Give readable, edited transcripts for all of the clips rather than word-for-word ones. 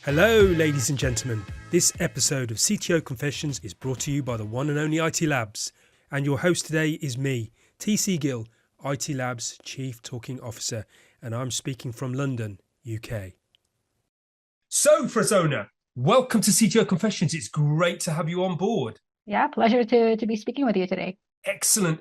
Hello, ladies and gentlemen. This episode of CTO Confessions is brought to you by the one and only IT Labs. And your host today is me, TC Gill, IT Labs Chief Talking Officer, and I'm speaking from London, UK. So, Farzona, welcome to CTO Confessions. It's great to have you on board. Yeah, pleasure to be speaking with you today. Excellent.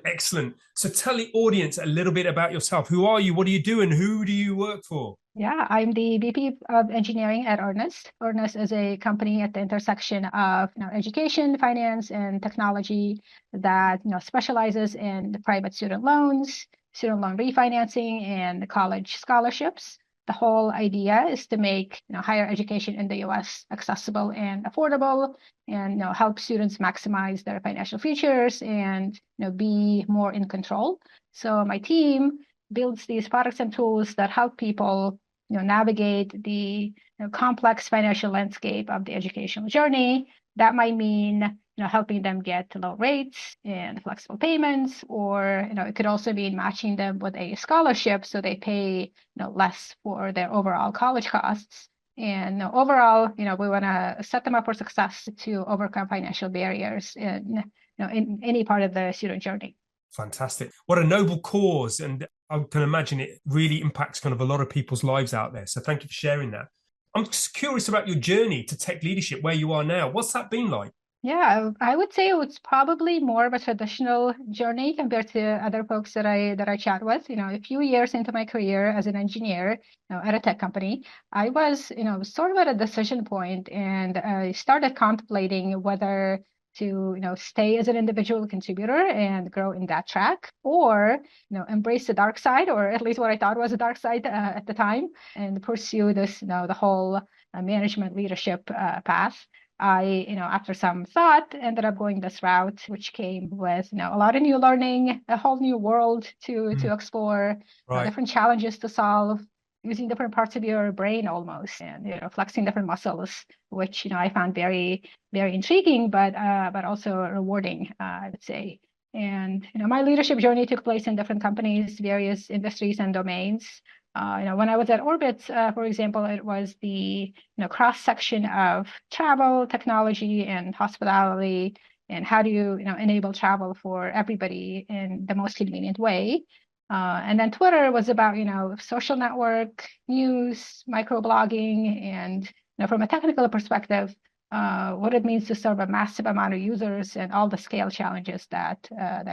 So tell the audience a little bit about yourself. Who are you? What do you do? And who do you work for? Yeah, I'm the VP of Engineering at Earnest. Earnest is a company at the intersection of education, finance, and technology that specializes in the private student loans, student loan refinancing, and college scholarships. The whole idea is to make higher education in the U.S. accessible and affordable, and help students maximize their financial futures and be more in control. So my team builds these products and tools that help people navigate the complex financial landscape of the educational journey. That might mean helping them get low rates and flexible payments, or it could also mean matching them with a scholarship so they pay less for their overall college costs. And overall, we want to set them up for success to overcome financial barriers in any part of the student journey. Fantastic. What a noble cause. And I can imagine it really impacts kind of a lot of people's lives out there. So thank you for sharing that. I'm just curious about your journey to tech leadership, where you are now. What's that been like? Yeah, I would say it's probably more of a traditional journey compared to other folks that I chat with. A few years into my career as an engineer, at a tech company, I was, sort of at a decision point, and I started contemplating whether to, stay as an individual contributor and grow in that track, or, embrace the dark side, or at least what I thought was a dark side at the time, and pursue this, the whole management leadership path. I, after some thought, ended up going this route, which came with, a lot of new learning, a whole new world to explore, Right. different challenges to solve, using different parts of your brain almost, and flexing different muscles, which I found very, very intriguing, but also rewarding, I would say. And my leadership journey took place in different companies, various industries and domains. When I was at Orbit, for example, it was the cross section of travel, technology, and hospitality, and how do you enable travel for everybody in the most convenient way. And then Twitter was about social network, news, microblogging, and from a technical perspective, what it means to serve a massive amount of users and all the scale challenges that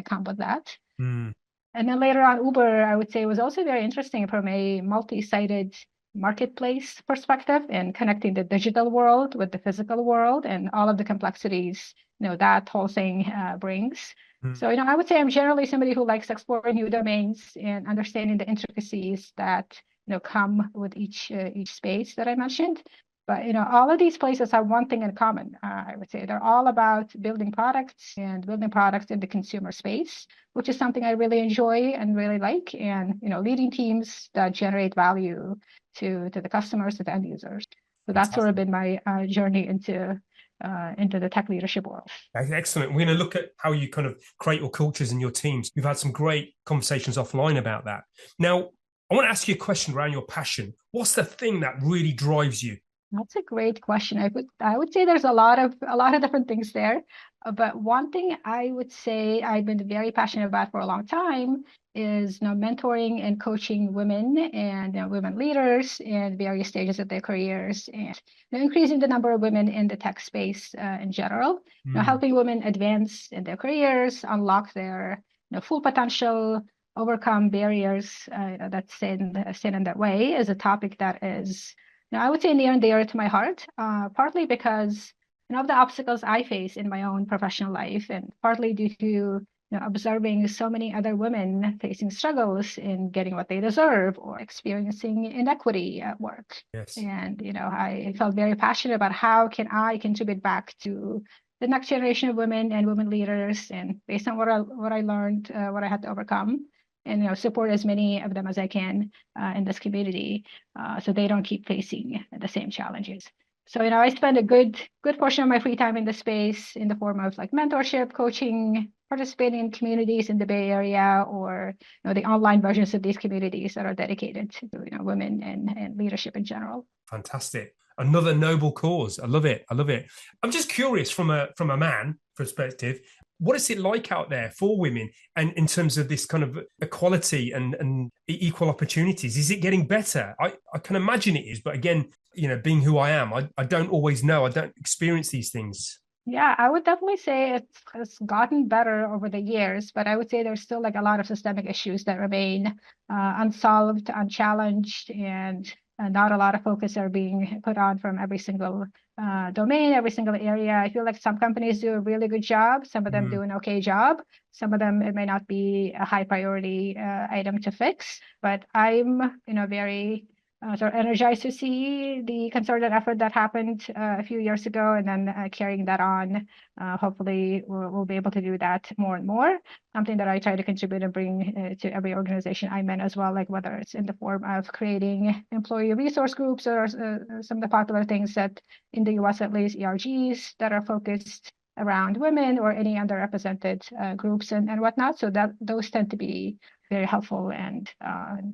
come with that. Mm. And then later on, Uber, I would say, was also very interesting from a multi-sided marketplace perspective, and connecting the digital world with the physical world and all of the complexities that whole thing brings. So I would say I'm generally somebody who likes exploring new domains and understanding the intricacies that come with each space that I mentioned. But all of these places have one thing in common. I would say they're all about building products and building products in the consumer space, which is something I really enjoy and really like, and leading teams that generate value to the customers, to the end users. So that's sort of been my journey into the tech leadership world. Excellent. We're going to look at how you kind of create your cultures and your teams. We've had some great conversations offline about that. Now, I want to ask you a question around your passion. What's the thing that really drives you? That's a great question. I would say there's a lot of different things there, but one thing I would say I've been very passionate about for a long time is mentoring and coaching women and women leaders in various stages of their careers, and increasing the number of women in the tech space in general. Helping women advance in their careers, unlock their full potential, overcome barriers that stand in their way is a topic that is I would say near and dear to my heart, partly because of the obstacles I face in my own professional life, and partly due to observing so many other women facing struggles in getting what they deserve or experiencing inequity at work. Yes. And I felt very passionate about how can I contribute back to the next generation of women and women leaders, and based on what I learned, what I had to overcome, and support as many of them as I can in this community, so they don't keep facing the same challenges. So I spend a good portion of my free time in the space in the form of like mentorship, coaching, participating in communities in the Bay Area, or the online versions of these communities that are dedicated to women and leadership in general. Fantastic. Another noble cause. I love it. I love it. I'm just curious from a man perspective, what is it like out there for women and in terms of this kind of equality and equal opportunities? Is it getting better? I can imagine it is, but again, being who I am, I don't always know. I don't experience these things. Yeah, I would definitely say it's gotten better over the years, but I would say there's still like a lot of systemic issues that remain unsolved, unchallenged, and not a lot of focus are being put on from every single domain, every single area. I feel like some companies do a really good job, some of them do an okay job, some of them it may not be a high priority item to fix, but I'm, very sort of energized to see the concerted effort that happened a few years ago, and then carrying that on. Hopefully, we'll be able to do that more and more. Something that I try to contribute and bring to every organization I'm in as well, like whether it's in the form of creating employee resource groups or some of the popular things that in the US at least, ERGs that are focused around women or any underrepresented groups and whatnot. So that those tend to be very helpful and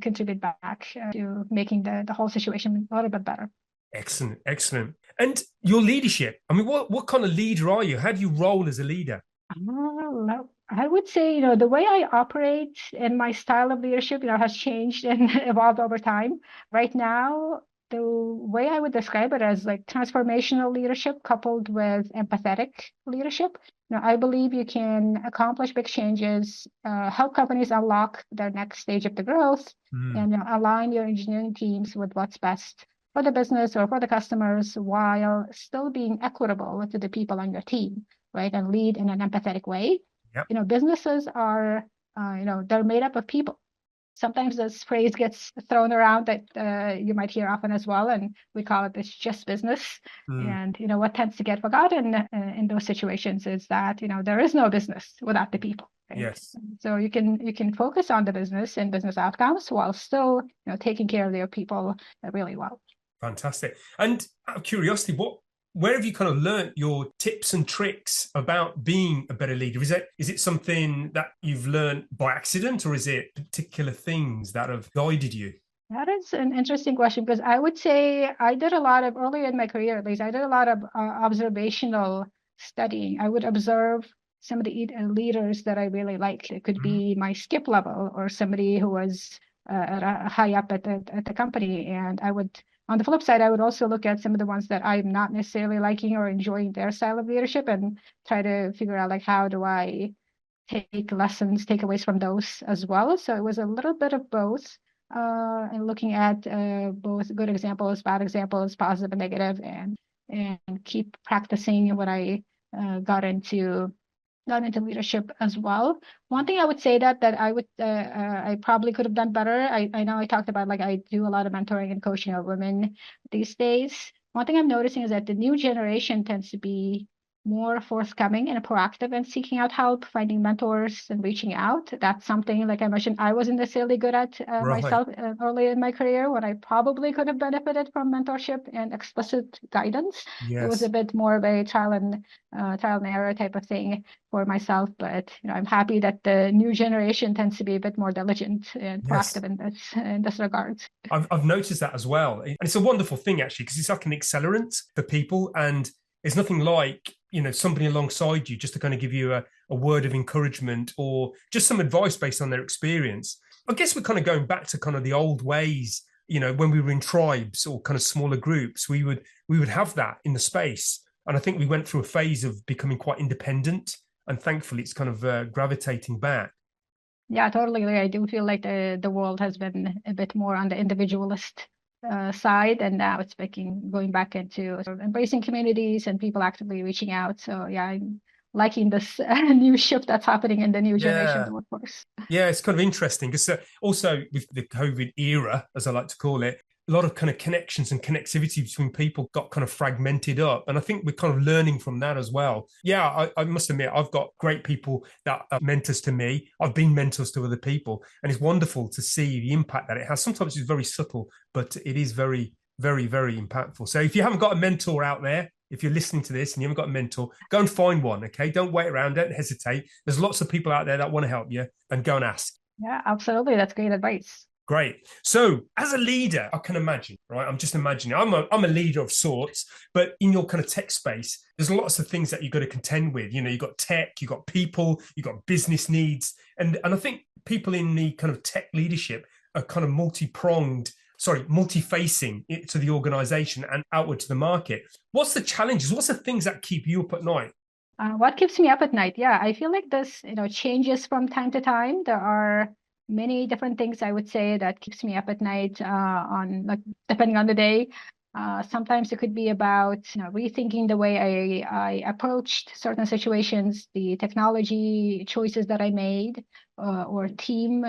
contribute back to making the whole situation a little bit better. Excellent, excellent. And your leadership, I mean, what kind of leader are you? How do you roll as a leader? I would say, the way I operate and my style of leadership, has changed and evolved over time. Right now, the way I would describe it as like transformational leadership coupled with empathetic leadership. I believe you can accomplish big changes, help companies unlock their next stage of the growth, and align your engineering teams with what's best for the business or for the customers while still being equitable to the people on your team, right? And lead in an empathetic way. Yep. Businesses are, they're made up of people. Sometimes this phrase gets thrown around that you might hear often as well, and we call it it's just business. And what tends to get forgotten in those situations is that there is no business without the people. Right? Yes. So you can focus on the business and business outcomes while still taking care of your people really well. Fantastic. And out of curiosity, where have you kind of learned your tips and tricks about being a better leader? Is it something that you've learned by accident, or is it particular things that have guided you? That is an interesting question, because I would say I did a lot of, earlier in my career at least, I did a lot of observational studying. I would observe some of the leaders that I really liked. It could be my skip level or somebody who was at a high up at the company. And I would, on the flip side, I would also look at some of the ones that I'm not necessarily liking or enjoying their style of leadership and try to figure out like, how do I take lessons, takeaways from those as well. So it was a little bit of both. And looking at both good examples, bad examples, positive and negative, and keep practicing what I got into leadership as well. One thing I would say that I probably could have done better. I know I talked about like I do a lot of mentoring and coaching of women these days. One thing I'm noticing is that the new generation tends to be more forthcoming and proactive in seeking out help, finding mentors and reaching out. That's something, like I mentioned, I wasn't necessarily good at myself early in my career, when I probably could have benefited from mentorship and explicit guidance. It was a bit more of a trial and error type of thing for myself. But I'm happy that the new generation tends to be a bit more diligent and proactive in this regard. I've noticed that as well. And it's a wonderful thing, actually, because it's like an accelerant for people. And it's nothing like, somebody alongside you just to kind of give you a word of encouragement or just some advice based on their experience. I guess we're kind of going back to kind of the old ways, when we were in tribes or kind of smaller groups, we would have that in the space. And I think we went through a phase of becoming quite independent. And thankfully, it's kind of gravitating back. Yeah, totally. I do feel like the world has been a bit more on the individualist side, and now it's going back into sort of embracing communities and people actively reaching out. So yeah, I'm liking this new shift that's happening in the new generation of the workforce. Yeah, it's kind of interesting because also with the COVID era, as I like to call it, a lot of kind of connections and connectivity between people got kind of fragmented up. And I think we're kind of learning from that as well. Yeah, I must admit, I've got great people that are mentors to me. I've been mentors to other people. And it's wonderful to see the impact that it has. Sometimes it's very subtle, but it is very, very, very impactful. So if you haven't got a mentor out there, if you're listening to this and you haven't got a mentor, go and find one, okay? Don't wait around, don't hesitate. There's lots of people out there that want to help you, and go and ask. Yeah, absolutely. That's great advice. Great. So, as a leader, I can imagine, right? I'm just imagining. I'm a leader of sorts, but in your kind of tech space, there's lots of things that you've got to contend with. You know, you've got tech, you've got people, you've got business needs, and I think people in the kind of tech leadership are kind of multi-facing to the organization and outward to the market. What's the challenges? What's the things that keep you up at night? What keeps me up at night? Yeah, I feel like this, changes from time to time. There are many different things I would say that keeps me up at night on like depending on the day. Sometimes it could be about rethinking the way I approached certain situations, the technology choices that I made, or team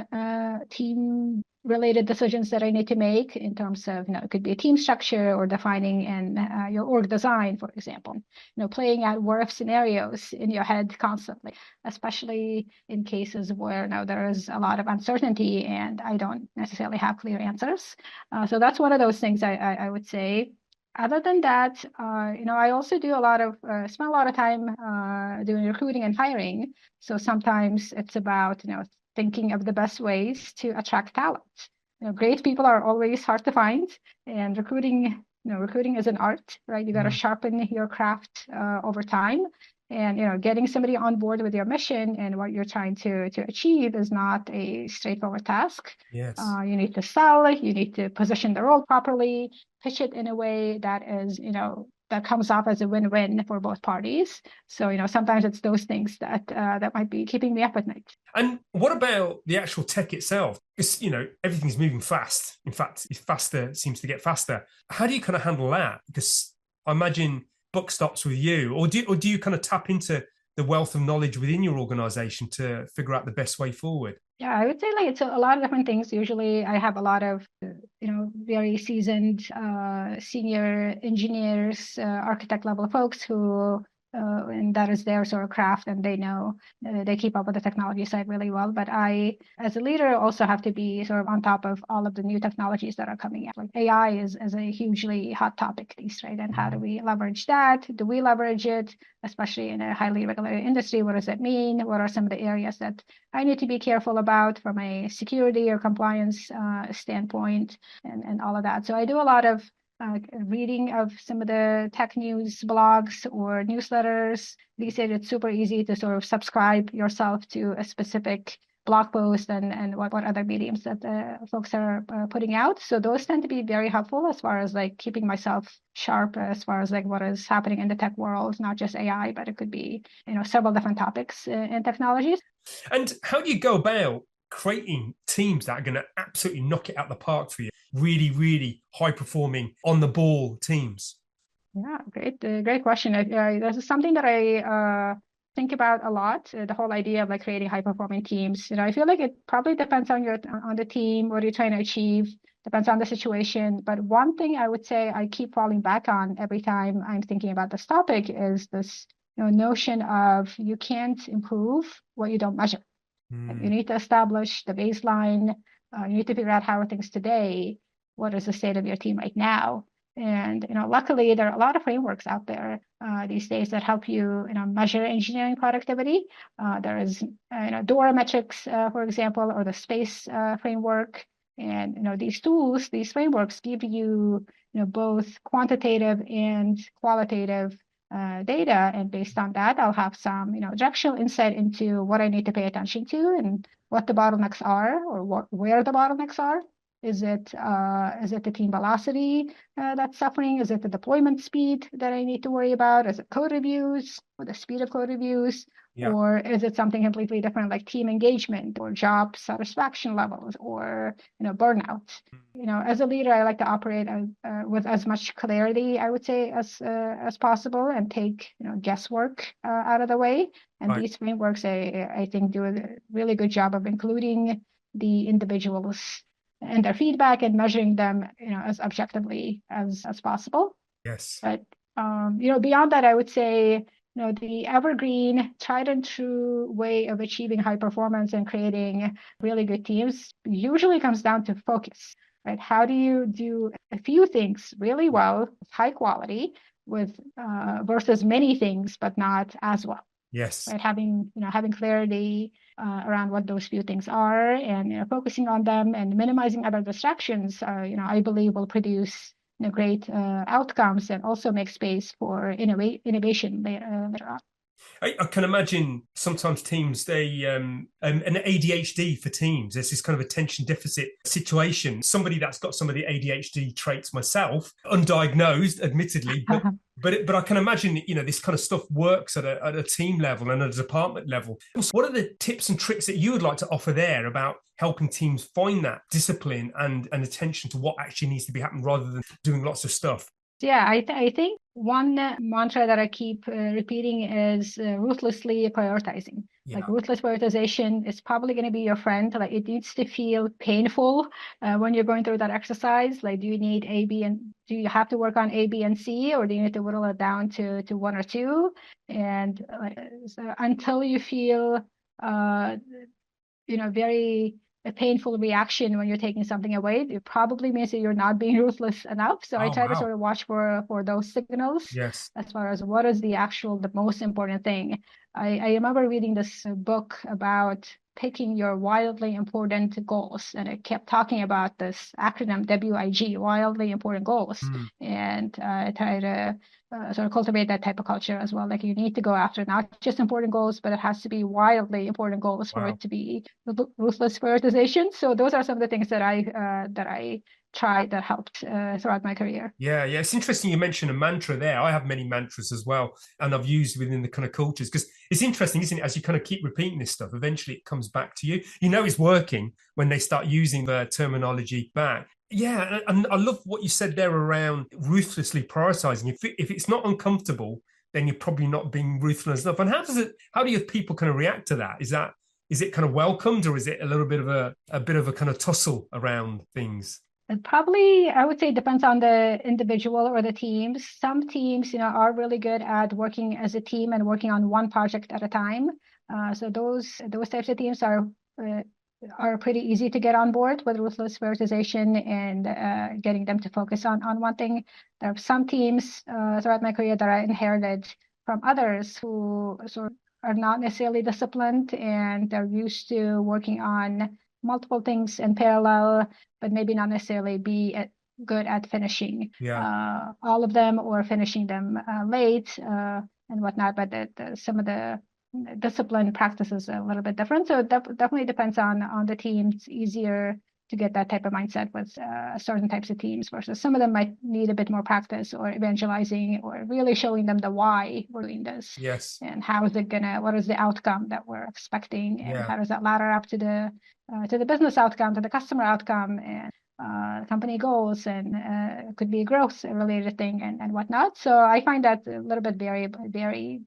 related decisions that I need to make in terms of it could be a team structure or defining and your org design, for example. Playing out what if scenarios in your head constantly, especially in cases where now there is a lot of uncertainty and I don't necessarily have clear answers. So that's one of those things I would say. Other than that, I also do spend a lot of time doing recruiting and hiring. So sometimes it's about, thinking of the best ways to attract talent. Great people are always hard to find, and recruiting is an art, right? You got to sharpen your craft over time. And getting somebody on board with your mission and what you're trying to achieve is not a straightforward task. Yes. You need to sell, you need to position the role properly, pitch it in a way that is, that comes off as a win-win for both parties. So, sometimes it's those things that might be keeping me up at night. And what about the actual tech itself? Because, everything's moving fast. In fact, it's faster, it seems to get faster. How do you kind of handle that? Because I imagine buck stops with you, or do you kind of tap into the wealth of knowledge within your organization to figure out the best way forward? Yeah, I would say like it's a lot of different things. Usually I have a lot of, very seasoned senior engineers, architect level folks who, and that is their sort of craft and they know, they keep up with the technology side really well. But I, as a leader, also have to be sort of on top of all of the new technologies that are coming out. Like AI is a hugely hot topic these days, right? And how do we leverage that? Do we leverage it, especially in a highly regulated industry? What does that mean? What are some of the areas that I need to be careful about from a security or compliance standpoint and all of that. So I do a lot of reading of some of the tech news blogs or newsletters. These days it's super easy to sort of subscribe yourself to a specific blog post and what other mediums that folks are putting out. So those tend to be very helpful as far as like keeping myself sharp as far as like what is happening in the tech world, not just AI, but it could be, several different topics in technologies. And how do you go about creating teams that are going to absolutely knock it out the park for you? Really, really high performing on the ball teams. Yeah, great question. This is something that I think about a lot. The whole idea of like creating high performing teams. I feel like it probably depends on the team, what you're trying to achieve, depends on the situation. But one thing I would say I keep falling back on every time I'm thinking about this topic is this notion of you can't improve what you don't measure. You need to establish the baseline. You need to figure out how are things today. What is the state of your team right now? And luckily, there are a lot of frameworks out there these days that help you, measure engineering productivity. There is, DORA metrics, for example, or the SPACE framework. And these tools, these frameworks give you, both quantitative and qualitative data, and based on that, I'll have some, directional insight into what I need to pay attention to and what the bottlenecks are, or where the bottlenecks are. Is it the team velocity that's suffering? Is it the deployment speed that I need to worry about? Is it code reviews or the speed of code reviews? Yeah. Or is it something completely different like team engagement or job satisfaction levels or burnout? As a leader, I like to operate with as much clarity, I would say, as possible, and take guesswork out of the way. And Right. these frameworks, I think, do a really good job of including the individuals and their feedback and measuring them, as objectively as possible. Yes. But beyond that, I would say, the evergreen, tried and true way of achieving high performance and creating really good teams usually comes down to focus, right? How do you do a few things really well, high quality, with versus many things, but not as well, Yes. right? Having clarity around what those few things are, and focusing on them and minimizing other distractions, I believe will produce great outcomes and also make space for innovation later on. I can imagine sometimes teams, they an ADHD for teams. There's this kind of attention deficit situation. Somebody that's got some of the ADHD traits myself, undiagnosed, admittedly, but I can imagine this kind of stuff works at a team level and at a department level. What are the tips and tricks that you would like to offer there about helping teams find that discipline and attention to what actually needs to be happening rather than doing lots of stuff? Yeah, I think one mantra that I keep repeating is ruthlessly prioritizing. Yeah. Like ruthless prioritization is probably going to be your friend. Like it needs to feel painful when you're going through that exercise. Like, do you need A, B, and do you have to work on A, B, and C, or do you need to whittle it down to one or two? And so until you feel very a painful reaction when you're taking something away, it probably means that you're not being ruthless enough. So I try to sort of watch for those signals. Yes. As far as what is the most important thing. I remember reading this book about picking your wildly important goals, and it kept talking about this acronym WIG, wildly important goals. And I try to sort of cultivate that type of culture as well. Like you need to go after not just important goals, but it has to be wildly important goals for it to be ruthless prioritization. So those are some of the things that I tried that helped throughout my career. Yeah, it's interesting you mentioned a mantra there. I have many mantras as well, and I've used within the kind of cultures, because it's interesting, isn't it? As you kind of keep repeating this stuff, eventually it comes back to you. It's working when they start using the terminology back. Yeah, and I love what you said there around ruthlessly prioritizing. If it's not uncomfortable, then you're probably not being ruthless enough. And how do your people kind of react to that? Is it kind of welcomed, or is it a little bit of a kind of tussle around things? It probably, I would say, depends on the individual or the teams. Some teams, are really good at working as a team and working on one project at a time. So those types of teams are pretty easy to get on board with ruthless prioritization and getting them to focus on one thing. There are some teams throughout my career that I inherited from others who sort of are not necessarily disciplined, and they're used to working on multiple things in parallel, but maybe not necessarily be good at finishing all of them or finishing them late and whatnot. But some of the discipline practices are a little bit different. So it definitely depends on the team. It's easier to get that type of mindset with certain types of teams versus some of them might need a bit more practice or evangelizing or really showing them the why we're doing this. Yes. And what is the outcome that we're expecting, and how does that ladder up to the business outcome, to the customer outcome, and company goals, and it could be a growth related thing and whatnot. So I find that a little bit very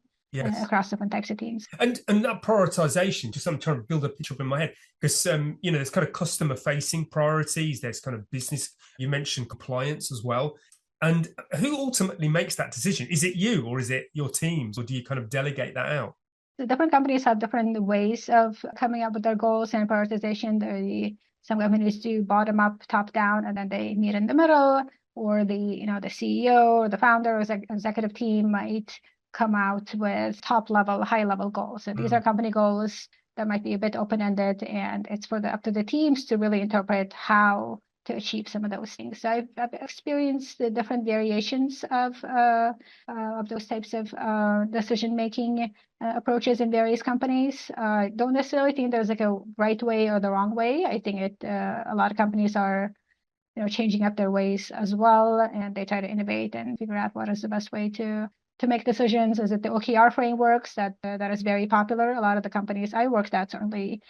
across different types of teams. And that prioritization, just I'm trying to build a picture up in my head, because there's kind of customer facing priorities, there's kind of business, you mentioned compliance as well. And who ultimately makes that decision? Is it you, or is it your teams, or do you kind of delegate that out? The different companies have different ways of coming up with their goals and prioritization. Some companies do bottom up, top down, and then they meet in the middle, or the CEO or the founder or executive team might come out with top level, high level goals. So these are company goals that might be a bit open ended, and it's up to the teams to really interpret how to achieve some of those things. So I've experienced the different variations of those types of decision making approaches in various companies. I don't necessarily think there's like a right way or the wrong way. I think a lot of companies are changing up their ways as well, and they try to innovate and figure out what is the best way to make decisions. Is it the OKR frameworks that is very popular? A lot of the companies I worked at certainly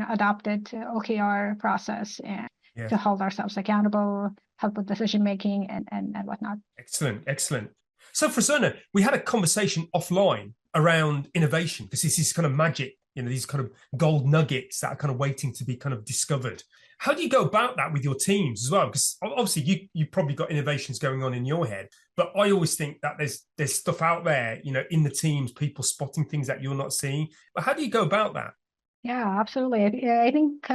adopted OKR process and to hold ourselves accountable, help with decision making and whatnot. Excellent. So Farzona, we had a conversation offline around innovation, because this is kind of magic, these kind of gold nuggets that are kind of waiting to be kind of discovered. How do you go about that with your teams as well? Because obviously you probably got innovations going on in your head, but I always think that there's stuff out there, in the teams, people spotting things that you're not seeing. But how do you go about that? Yeah, absolutely. I think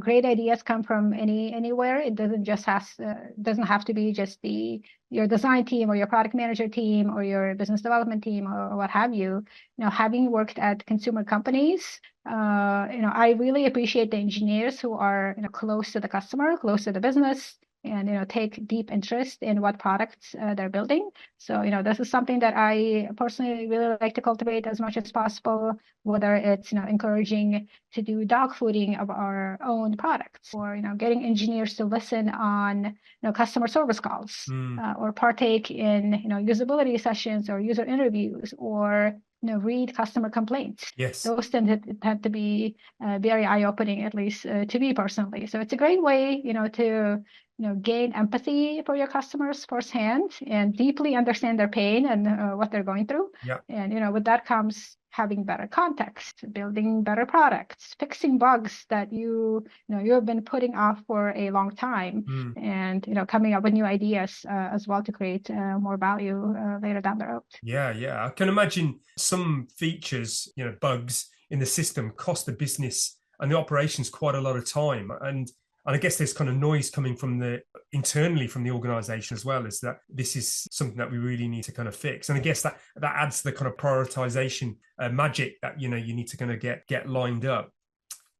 great ideas come from anywhere. It doesn't have to be just the your design team or your product manager team or your business development team or what have you. Having worked at consumer companies, I really appreciate the engineers who are close to the customer, close to the business, and take deep interest in what products they're building. So this is something that I personally really like to cultivate as much as possible, whether it's encouraging to do dog fooding of our own products, or getting engineers to listen on customer service calls, Mm, or partake in usability sessions or user interviews, or read customer complaints. yes. Those tend to be very eye-opening, at least to me personally. So it's a great way to gain empathy for your customers firsthand and deeply understand their pain and what they're going through. Yeah. And with that comes having better context, building better products, fixing bugs that you have been putting off for a long time, Mm. and coming up with new ideas as well to create more value later down the road. Yeah, yeah. I can imagine some features, bugs in the system cost the business and the operations quite a lot of time. And I guess there's kind of noise coming from the internally from the organization as well, is that this is something that we really need to kind of fix. And I guess that adds the kind of prioritization magic that you need to kind of get lined up.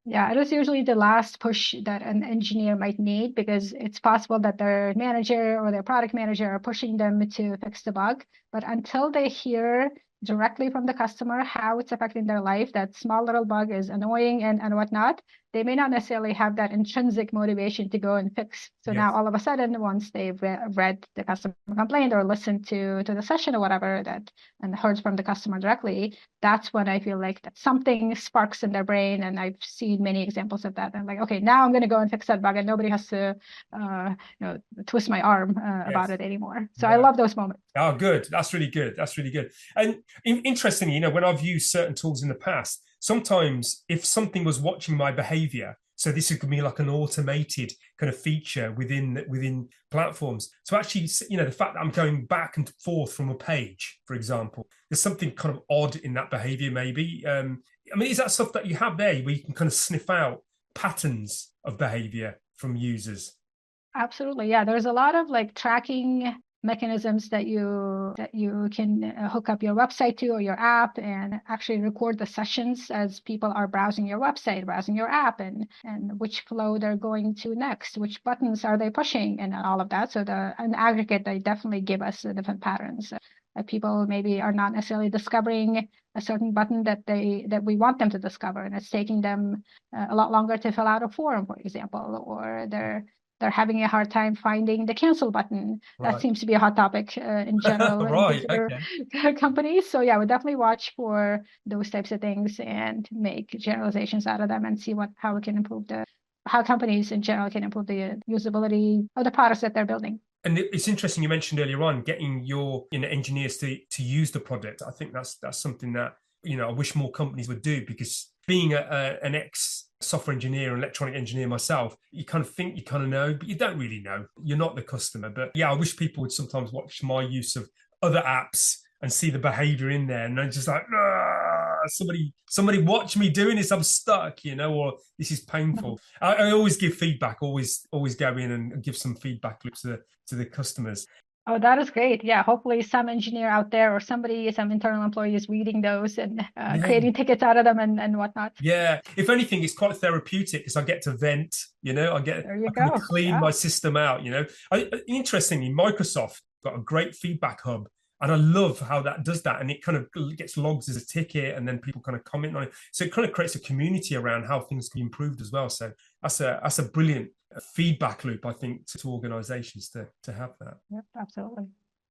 Yeah, it is usually the last push that an engineer might need, because it's possible that their manager or their product manager are pushing them to fix the bug. But until they hear directly from the customer how it's affecting their life, that small little bug is annoying and whatnot, they may not necessarily have that intrinsic motivation to go and fix. So now Yes. all of a sudden, once they've read the customer complaint or listened to the session or whatever that and heard from the customer directly, that's when I feel like that something sparks in their brain. And I've seen many examples of that. I'm like, okay, now I'm going to go and fix that bug, and nobody has to, twist my arm about Yes. it anymore. So I Yeah. love those moments. Oh, good. That's really good. That's really good. And interestingly, when I've used certain tools in the past, sometimes if something was watching my behavior, so this could be like an automated kind of feature within platforms. So actually, the fact that I'm going back and forth from a page, for example, there's something kind of odd in that behavior, maybe. I mean, is that stuff that you have there where you can kind of sniff out patterns of behavior from users? Absolutely. Yeah, there's a lot of like tracking mechanisms that you can hook up your website to or your app, and actually record the sessions as people are browsing your website, browsing your app, and which flow they're going to next, which buttons are they pushing, and all of that. So in aggregate, they definitely give us different patterns. People maybe are not necessarily discovering a certain button that we want them to discover, and it's taking them a lot longer to fill out a form, for example, or they're having a hard time finding the cancel button. That Right. seems to be a hot topic in general in Right. consumer Okay. companies. So yeah, we definitely watch for those types of things and make generalizations out of them, and see how companies in general can improve the usability of the products that they're building. And it's interesting you mentioned earlier on getting your engineers to use the product. I think that's something that I wish more companies would do, because being an ex software engineer and electronic engineer myself, you kind of think you kind of know, but you don't really know. You're not the customer. But yeah, I wish people would sometimes watch my use of other apps and see the behavior in there, and they're just like, somebody watch me doing this. I'm stuck, or this is painful. I always give feedback. Always go in and give some feedback loops to the customers. Oh, that is great. Yeah, hopefully some engineer out there or some internal employee is reading those and Yeah. creating tickets out of them and whatnot. Yeah. If anything, it's quite therapeutic because I get to vent, There you I kind of go. clean Yeah. my system out. Interestingly, Microsoft got a great feedback hub. And I love how that does that. And it kind of gets logged as a ticket, and then people kind of comment on it. So it kind of creates a community around how things can be improved as well. So that's a brilliant feedback loop, I think, to organizations to have that. Yep, absolutely.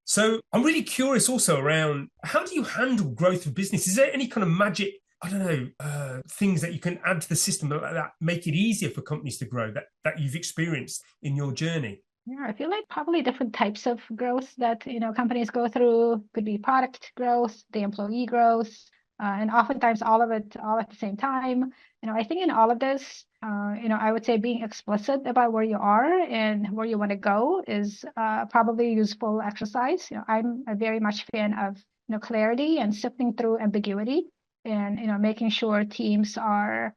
So I'm really curious also around how do you handle growth of business? Is there any kind of magic, I don't know, things that you can add to the system that make it easier for companies to grow that you've experienced in your journey? Yeah, I feel like probably different types of growth that companies go through could be product growth, the employee growth, and oftentimes all of it all at the same time. I think in all of this, I would say being explicit about where you are and where you want to go is probably a useful exercise. I'm a very much fan of clarity and sifting through ambiguity, and making sure teams are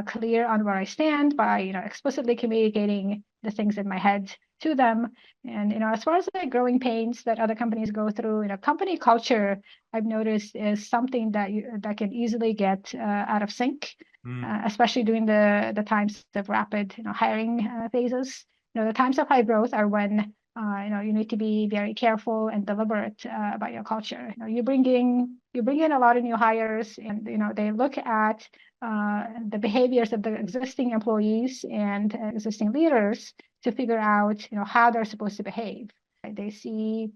clear on where I stand by, explicitly communicating the things in my head to them. And, as far as the growing pains that other companies go through, company culture, I've noticed is something that can easily get out of sync, especially during the times of rapid, hiring phases. The times of high growth are when you need to be very careful and deliberate about your culture. You bring in a lot of new hires, and they look at the behaviors of the existing employees and existing leaders to figure out how they're supposed to behave. They see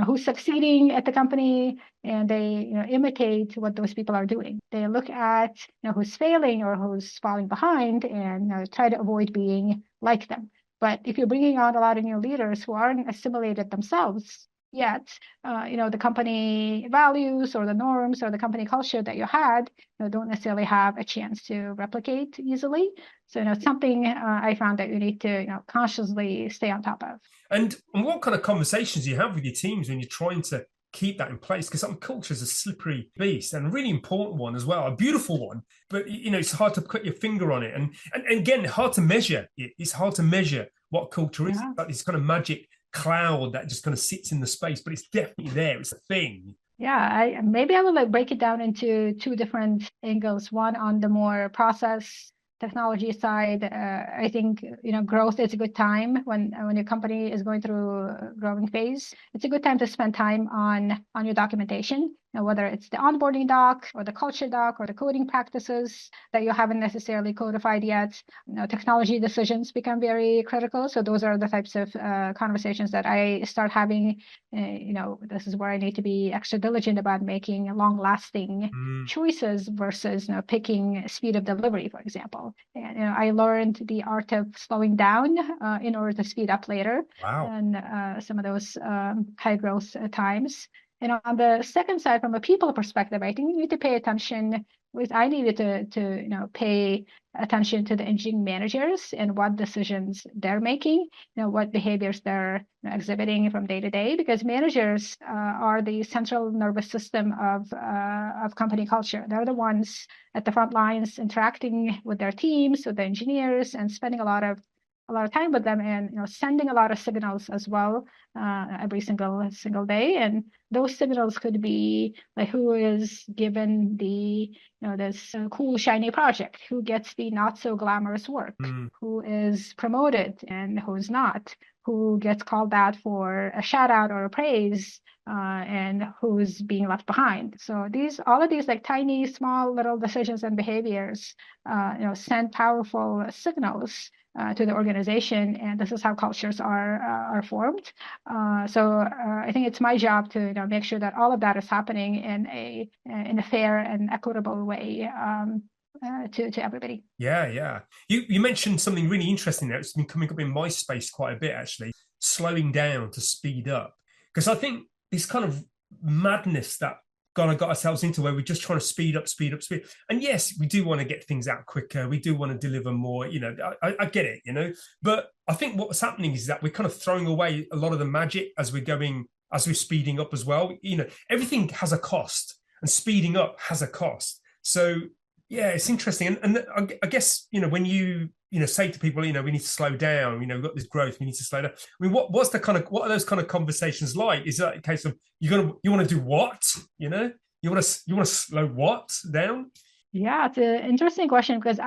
who's succeeding at the company, and they imitate what those people are doing. They look at who's failing or who's falling behind, and try to avoid being like them. But if you're bringing on a lot of new leaders who aren't assimilated themselves yet, the company values or the norms or the company culture that you had don't necessarily have a chance to replicate easily. So it's something I found that you need to consciously stay on top of. And what kind of conversations do you have with your teams when you're trying to keep that in place? Because culture is a slippery beast and a really important one as well, a beautiful one, but it's hard to put your finger on it. And again, hard to measure. It's hard to measure what culture is. Yeah. It's like this kind of magic cloud that just kind of sits in the space, but it's definitely there. It's a thing. Yeah, maybe I will break it down into two different angles. One on the more process technology side. I think growth is a good time when your company is going through a growing phase. It's a good time to spend time on your documentation, whether it's the onboarding doc or the culture doc or the coding practices that you haven't necessarily codified yet. Technology decisions become very critical. So those are the types of conversations that I start having. This is where I need to be extra diligent about making long-lasting choices versus picking speed of delivery, for example. And I learned the art of slowing down in order to speed up later. Wow. And some of those high growth times. And on the second side, from a people perspective, I think you need to pay attention. I needed to pay attention to the engineering managers and what decisions they're making, what behaviors they're exhibiting from day to day, because managers are the central nervous system of company culture. They're the ones at the front lines interacting with their teams, with the engineers, and spending a lot of time with them, and sending a lot of signals as well every single day. And those signals could be like who is given the this cool shiny project, who gets the not so glamorous work, who is promoted and who's not, who gets called out for a shout out or a praise, and who's being left behind. So all of these like tiny, small little decisions and behaviors, send powerful signals to the organization, and this is how cultures are formed. So I think it's my job to make sure that all of that is happening in a fair and equitable way to everybody. Yeah. You mentioned something really interesting there. It's been coming up in my space quite a bit, actually. Slowing down to speed up, because I think this kind of madness that kind of got ourselves into, where we're just trying to speed up. And yes, we do want to get things out quicker. We do want to deliver more. I get it. But I think what's happening is that we're kind of throwing away a lot of the magic as we're speeding up as well. Everything has a cost, and speeding up has a cost. So yeah, it's interesting. And I guess, when you say to people, we need to slow down, we've got this growth, we need to slow down. I mean, what are those kind of conversations like? Is that a case of you want to do what? You want to slow what down? Yeah, it's an interesting question, because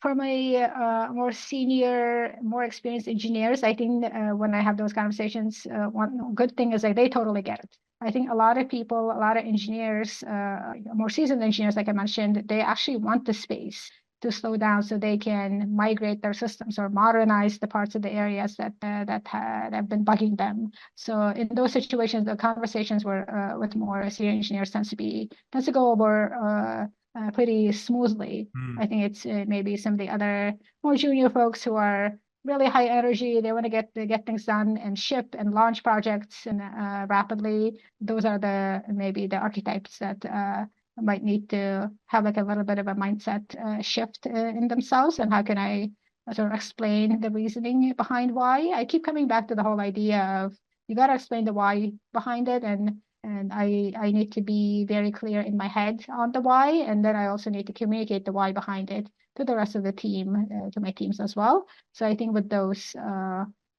for my more senior, more experienced engineers, I think when I have those conversations, one good thing is like they totally get it. I think a lot of people, a lot of engineers, more seasoned engineers, like I mentioned, they actually want the space to slow down so they can migrate their systems or modernize the parts of the areas that have been bugging them. So in those situations, the conversations with more senior engineers tends to go over pretty smoothly. I think it's maybe some of the other more junior folks who are really high energy. They want to get things done and ship and launch projects and rapidly. Those are maybe the archetypes that might need to have like a little bit of a mindset shift in themselves. And how can I sort of explain the reasoning behind why? I keep coming back to the whole idea of you got to explain the why behind it, and I need to be very clear in my head on the why, and then I also need to communicate the why behind it. to the rest of the team, to my teams as well. So I think with those,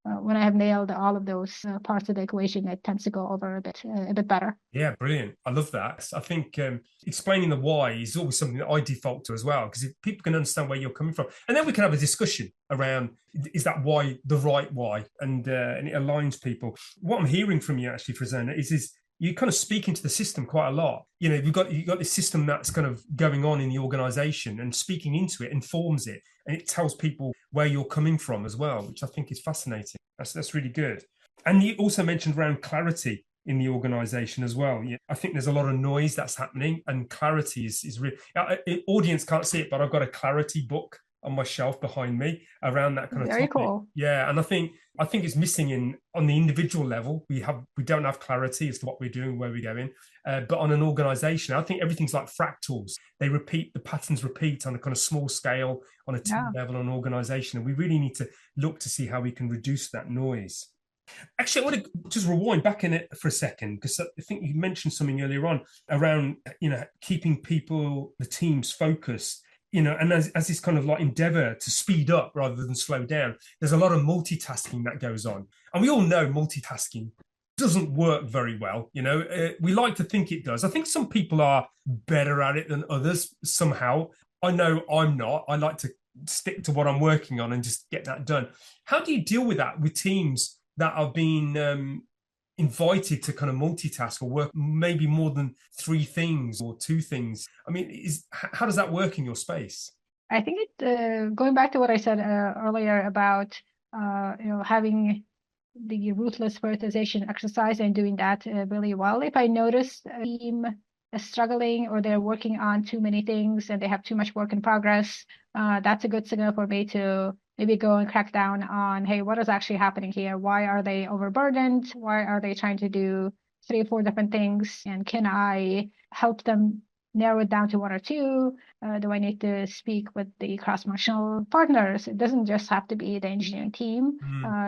when I have nailed all of those parts of the equation, it tends to go over a bit better. Yeah, brilliant. I love that. I think explaining the why is always something that I default to as well, because if people can understand where you're coming from, and then we can have a discussion around, is that why the right why, and it aligns people. What I'm hearing from you actually, Farzona, is you kind of speak into the system quite a lot. You know, you've got this system that's kind of going on in the organization, and speaking into it informs it, and it tells people where you're coming from as well, which I think is fascinating. That's really good. And you also mentioned around clarity in the organization as well. Yeah, I think there's a lot of noise that's happening, and clarity is really, audience can't see it, but I've got a clarity book on my shelf behind me around that kind of Very topic. cool. Yeah, and I think it's missing in on the individual level. We don't have clarity as to what we're doing, where we're going. But on an organization, I think everything's like fractals. They repeat, the patterns repeat on a kind of small scale, on a team level, on an organization, and we really need to look to see how we can reduce that noise. Actually, I want to just rewind back in it for a second, because I think you mentioned something earlier on around, keeping people, the teams focused, and as this kind of like endeavor to speed up rather than slow down. There's a lot of multitasking that goes on. And we all know multitasking doesn't work very well. We like to think it does. I think some people are better at it than others somehow. I know I'm not. I like to stick to what I'm working on and just get that done. How do you deal with that with teams that are being invited to kind of multitask or work maybe more than 3 things or 2 things? I mean, how does that work in your space? I think going back to what I said earlier about having the ruthless prioritization exercise and doing that really well. If I notice a team is struggling or they're working on too many things and they have too much work in progress, that's a good signal for me to maybe go and crack down on, hey, what is actually happening here? Why are they overburdened? Why are they trying to do 3 or 4 different things? And can I help them narrow it down to 1 or 2? Do I need to speak with the cross-functional partners? It doesn't just have to be the engineering team.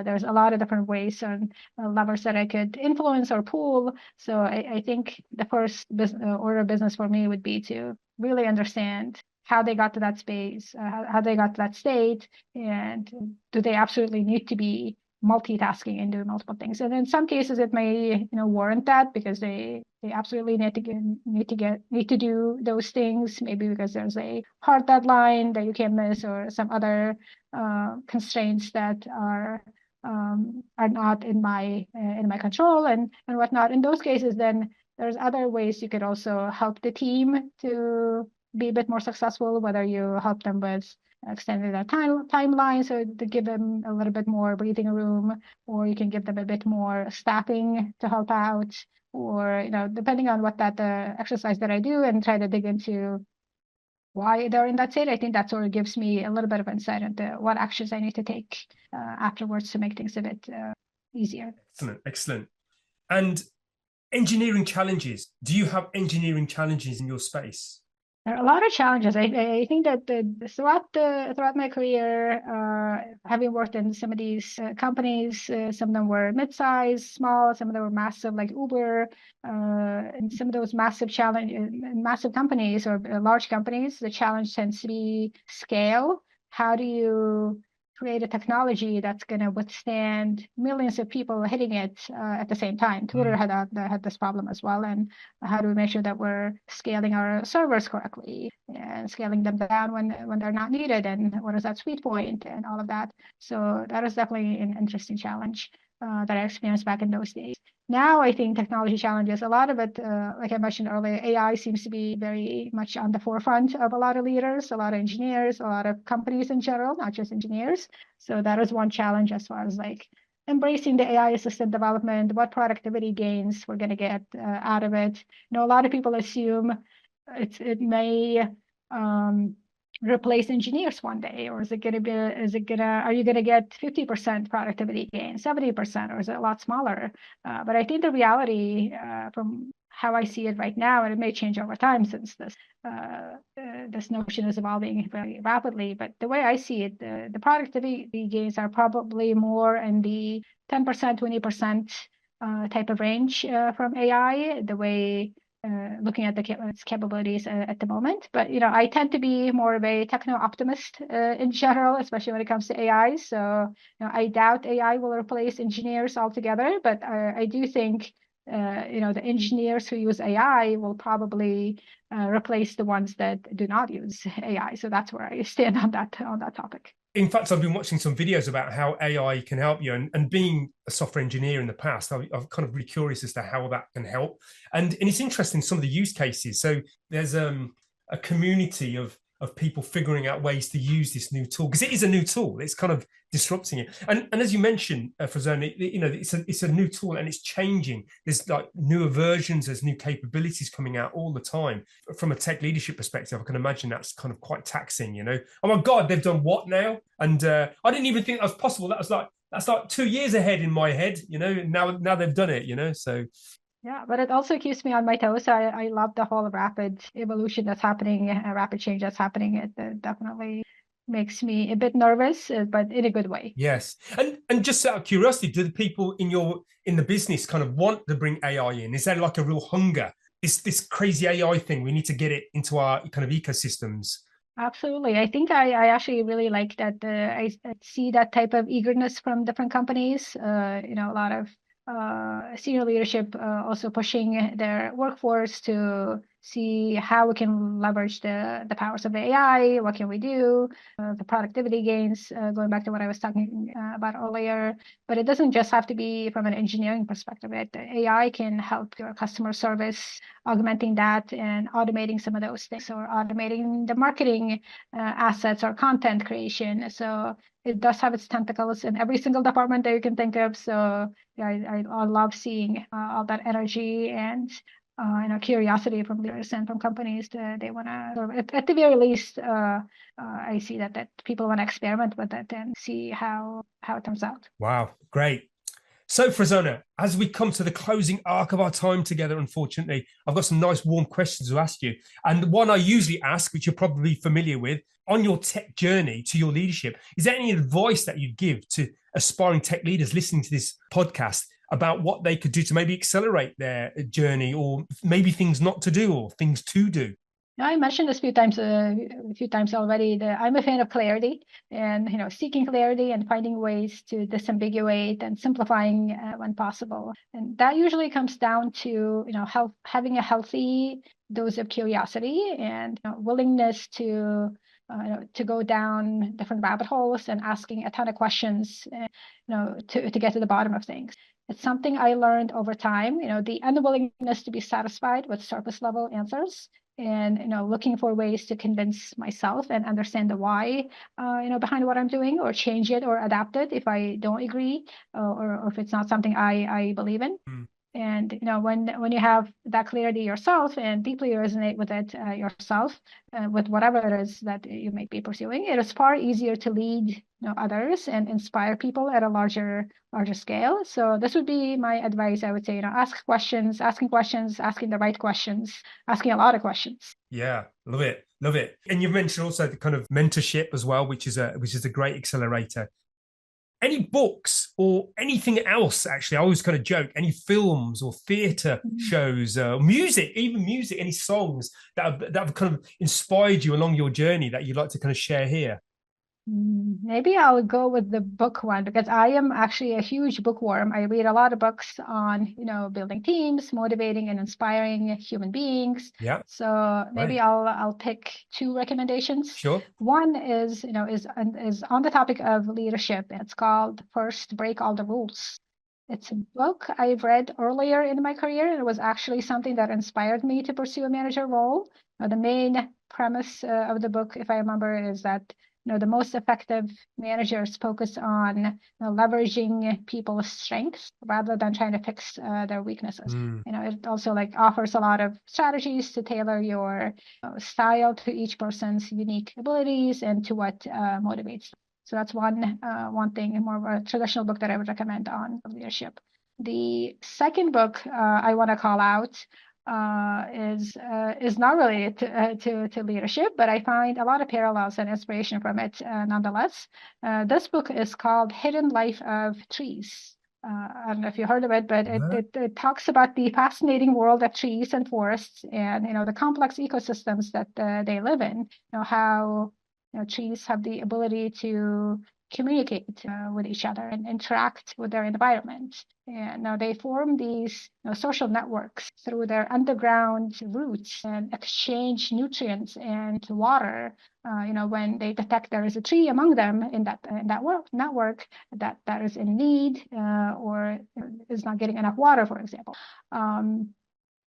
There's a lot of different ways and levers that I could influence or pull. So I think the first order of business for me would be to really understand how they got to that space, how they got to that state, and do they absolutely need to be multitasking and doing multiple things. And in some cases, it may warrant that because they absolutely need to do those things. Maybe because there's a hard deadline that you can't miss, or some other constraints that are not in my control and whatnot. In those cases, then there's other ways you could also help the team to be a bit more successful, whether you help them with extending their timeline, so to give them a little bit more breathing room, or you can give them a bit more staffing to help out, or depending on what that exercise that I do, and try to dig into why they're in that state. I think that sort of gives me a little bit of insight into what actions I need to take afterwards to make things a bit easier. Excellent. And engineering challenges. Do you have engineering challenges in your space? There are a lot of challenges. I think that throughout my career, having worked in some of these companies, some of them were mid-sized, small, some of them were massive, like Uber, and some of those massive companies or large companies, the challenge tends to be scale. How do you create a technology that's going to withstand millions of people hitting it at the same time? Twitter had this problem as well. And how do we make sure that we're scaling our servers correctly and scaling them down when they're not needed? And what is that sweet point and all of that? So that is definitely an interesting challenge that I experienced back in those days. Now, I think technology challenges, a lot of it, like I mentioned earlier, AI seems to be very much on the forefront of a lot of leaders, a lot of engineers, a lot of companies in general, not just engineers. So that is one challenge as far as like embracing the AI assisted development, what productivity gains we're going to get out of it. A lot of people assume it may replace engineers one day, or are you going to get 50% productivity gain, 70%, or is it a lot smaller? But I think the reality from how I see it right now, and it may change over time since this notion is evolving very rapidly, but the way I see it, the productivity gains are probably more in the 10%, 20% type of range from AI. The way looking at its capabilities at the moment. But I tend to be more of a techno optimist in general, especially when it comes to AI. So I doubt AI will replace engineers altogether, but I do think the engineers who use AI will probably replace the ones that do not use AI. So that's where I stand on that topic. In fact, I've been watching some videos about how AI can help you, and being a software engineer in the past, I'm kind of really curious as to how that can help. And it's interesting, some of the use cases. So there's a community of people figuring out ways to use this new tool, because it is a new tool. It's kind of disrupting it. And as you mentioned, Farzona, it's a new tool and it's changing. There's like newer versions, there's new capabilities coming out all the time. From a tech leadership perspective, I can imagine that's kind of quite taxing. Oh my God, they've done what now? And I didn't even think that was possible. That's like 2 years ahead in my head. Now they've done it. So yeah, but it also keeps me on my toes. I love the whole rapid evolution that's happening, rapid change that's happening. It definitely makes me a bit nervous, but in a good way. Yes. And just out of curiosity, do the people in the business kind of want to bring AI in? Is there like a real hunger? This crazy AI thing, we need to get it into our kind of ecosystems. Absolutely. I think I actually really like that. I see that type of eagerness from different companies. A lot of senior leadership also pushing their workforce to see how we can leverage the powers of AI. What can we do? The productivity gains, going back to what I was talking about earlier. But it doesn't just have to be from an engineering perspective. AI can help your customer service, augmenting that and automating some of those things, or automating the marketing assets or content creation. So it does have its tentacles in every single department that you can think of. So yeah, I love seeing all that energy and curiosity from leaders and from companies that they want to, at the very least, I see that people want to experiment with it and see how it turns out. Wow, great. So, Farzona, as we come to the closing arc of our time together, unfortunately, I've got some nice warm questions to ask you. And one I usually ask, which you're probably familiar with, on your tech journey to your leadership, is there any advice that you'd give to aspiring tech leaders listening to this podcast about what they could do to maybe accelerate their journey, or maybe things not to do or things to do? I mentioned this a few times already. I'm a fan of clarity, and seeking clarity and finding ways to disambiguate and simplifying when possible. And that usually comes down to having a healthy dose of curiosity and willingness to go down different rabbit holes and asking a ton of questions, to get to the bottom of things. It's something I learned over time. The unwillingness to be satisfied with surface level answers, and looking for ways to convince myself and understand the why behind what I'm doing, or change it or adapt it if I don't agree, or if it's not something I believe in. Mm. And when you have that clarity yourself and deeply resonate with it yourself, with whatever it is that you may be pursuing, it is far easier to lead others and inspire people at a larger scale. So this would be my advice. I would say, asking questions, asking the right questions, asking a lot of questions. Yeah, love it, love it. And you've mentioned also the kind of mentorship as well, which is a great accelerator. Any books or anything else? Actually, I always kind of joke. Any films or theatre shows, music, even music, any songs that have kind of inspired you along your journey that you'd like to kind of share here? Maybe I'll go with the book one, because I am actually a huge bookworm. I read a lot of books on, building teams, motivating and inspiring human beings. Yeah. So maybe Right. I'll pick two recommendations. Sure. One is on the topic of leadership. It's called First Break All the Rules. It's a book I've read earlier in my career. It was actually something that inspired me to pursue a manager role. The main premise of the book, if I remember, is that the most effective managers focus on leveraging people's strengths rather than trying to fix their weaknesses. Mm. It also offers a lot of strategies to tailor your style to each person's unique abilities and to what motivates them. So that's one thing, more of a traditional book that I would recommend on leadership. The second book I want to call out is not related to leadership, but I find a lot of parallels and inspiration from it nonetheless. This book is called Hidden Life of Trees. I don't know if you heard of it, but No. it talks about the fascinating world of trees and forests, and the complex ecosystems that they live in. How trees have the ability to communicate with each other and interact with their environment. And now they form these social networks through their underground roots and exchange nutrients and water. When they detect there is a tree among them in that network that is in need or is not getting enough water, for example.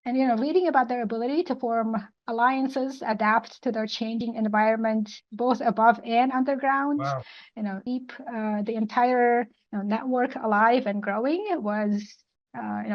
And reading about their ability to form alliances, adapt to their changing environment, both above and underground, Wow. keep the entire network alive and growing was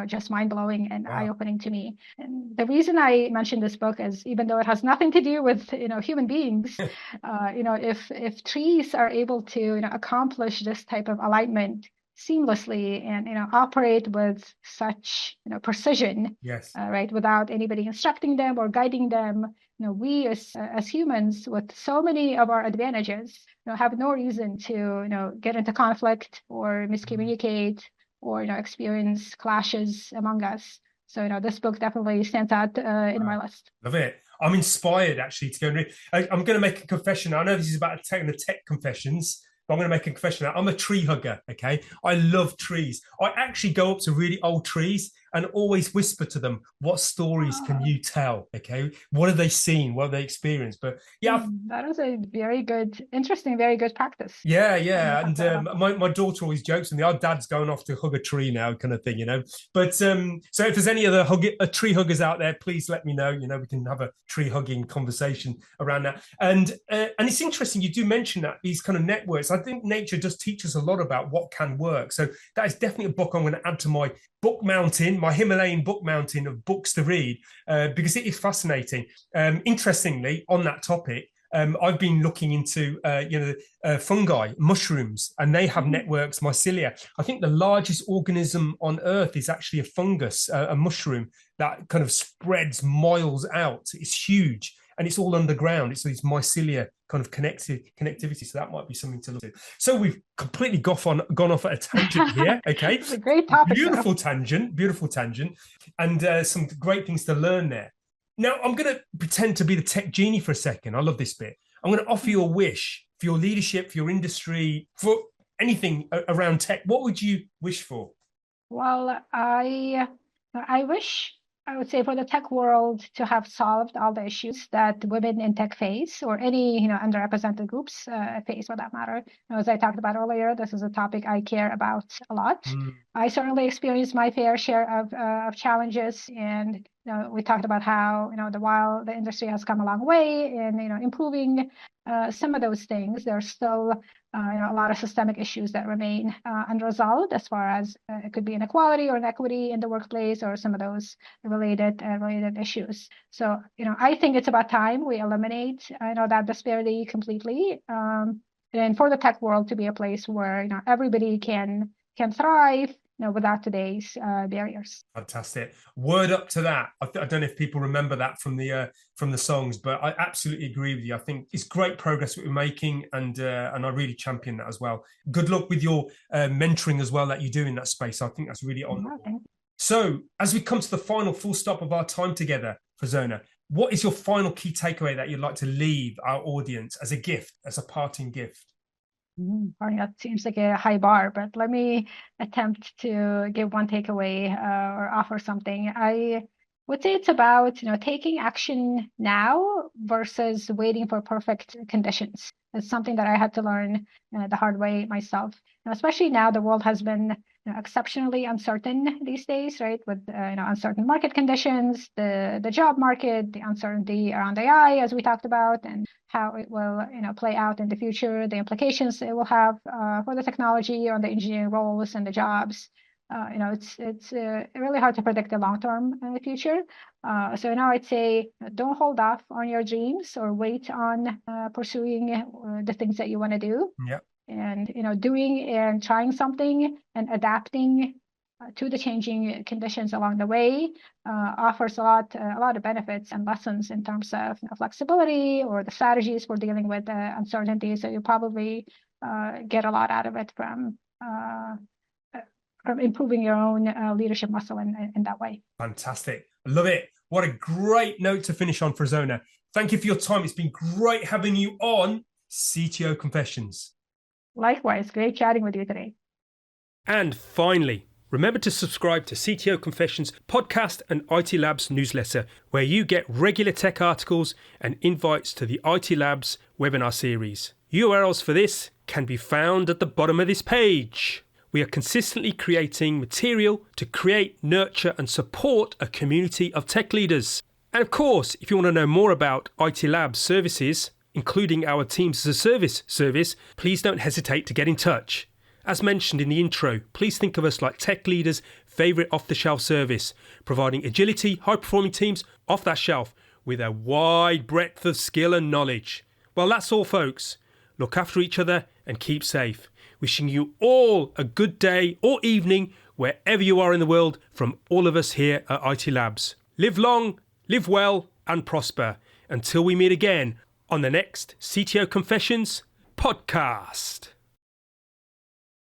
just mind-blowing and Wow. eye-opening to me. And the reason I mentioned this book is, even though it has nothing to do with human beings, if trees are able to accomplish this type of alignment seamlessly and operate with such precision, Yes. right, without anybody instructing them or guiding them, we as humans, with so many of our advantages, have no reason to get into conflict or Mm. miscommunicate or experience clashes among us. So this book definitely stands out in my Wow. list. Love it. I'm inspired actually to go and read. I'm going to make a confession. I know this is about taking the tech confessions, but I'm going to make a confession. I'm a tree hugger. Okay. I love trees. I actually go up to really old trees and always whisper to them, what stories can you tell? Okay. What have they seen? What have they experienced? But yeah, That is a very good, interesting, very good practice. yeah, And I yeah. thought And that helpful. my daughter always jokes with me, our dad's going off to hug a tree now, kind of thing, But so if there's any other tree huggers out there, please let me know. We can have a tree hugging conversation around that. And it's interesting, you do mention that these kind of networks. I think nature does teach us a lot about what can work. So that is definitely a book I'm going to add to my book mountain, my Himalayan book mountain of books to read, because it is fascinating. Interestingly, on that topic, I've been looking into, fungi, mushrooms, and they have networks, mycelia. I think the largest organism on Earth is actually a fungus, a mushroom that kind of spreads miles out. It's huge and it's all underground. It's these mycelia kind of connectivity. So that might be something to look at. So we've completely gone off at a tangent here. Okay. It's a great topic, though. Beautiful tangent, and some great things to learn there. Now, I'm going to pretend to be the tech genie for a second. I love this bit. I'm going to offer you a wish for your leadership, for your industry, for anything around tech. What would you wish for? Well, I wish, I would say, for the tech world to have solved all the issues that women in tech face, or any underrepresented groups face, for that matter. As I talked about earlier, this is a topic I care about a lot. Mm, I certainly experienced my fair share of challenges, and we talked about how while the industry has come a long way in improving some of those things, there's still a lot of systemic issues that remain unresolved, as far as it could be inequality or inequity in the workplace, or some of those related issues. So I think it's about time we eliminate that disparity completely, and for the tech world to be a place where everybody can thrive without today's barriers. fantastic. Word up to that. I don't know if people remember that from the songs, but I absolutely agree with you. I think it's great progress that we're making, and I really champion that as well. Good luck with your mentoring as well that you do in that space. I think that's really honourable. Okay. So, as we come to the final full stop of our time together, Farzona, what is your final key takeaway that you'd like to leave our audience as a gift, as a parting gift? Sorry, that seems like a high bar, but let me attempt to give one takeaway or offer something. I would say it's about taking action now versus waiting for perfect conditions. It's something that I had to learn the hard way myself. Especially now, the world has been exceptionally uncertain these days, right? With uncertain market conditions, the job market, the uncertainty around AI, as we talked about, and how it will play out in the future, the implications it will have for the technology or the engineering roles and the jobs. It's really hard to predict the long-term future. So now I'd say don't hold off on your dreams or wait on pursuing the things that you want to do. Yeah. And doing and trying something and adapting to the changing conditions along the way offers a lot of benefits and lessons in terms of flexibility or the strategies for dealing with uncertainty. So you probably get a lot out of it improving your own leadership muscle in that way. Fantastic. I love it. What a great note to finish on, Farzona. Thank you for your time. It's been great having you on CTO Confessions. Likewise, great chatting with you today. And finally, remember to subscribe to CTO Confessions podcast and IT Labs newsletter, where you get regular tech articles and invites to the IT Labs webinar series. URLs for this can be found at the bottom of this page. We are consistently creating material to create, nurture and support a community of tech leaders. And of course, if you want to know more about IT Labs services, including our Teams as a Service service, please don't hesitate to get in touch. As mentioned in the intro, please think of us like tech leaders' favourite off-the-shelf service, providing agility, high-performing teams off that shelf with a wide breadth of skill and knowledge. Well, that's all, folks. Look after each other and keep safe. Wishing you all a good day or evening wherever you are in the world from all of us here at IT Labs. Live long, live well and prosper until we meet again on the next CTO Confessions podcast.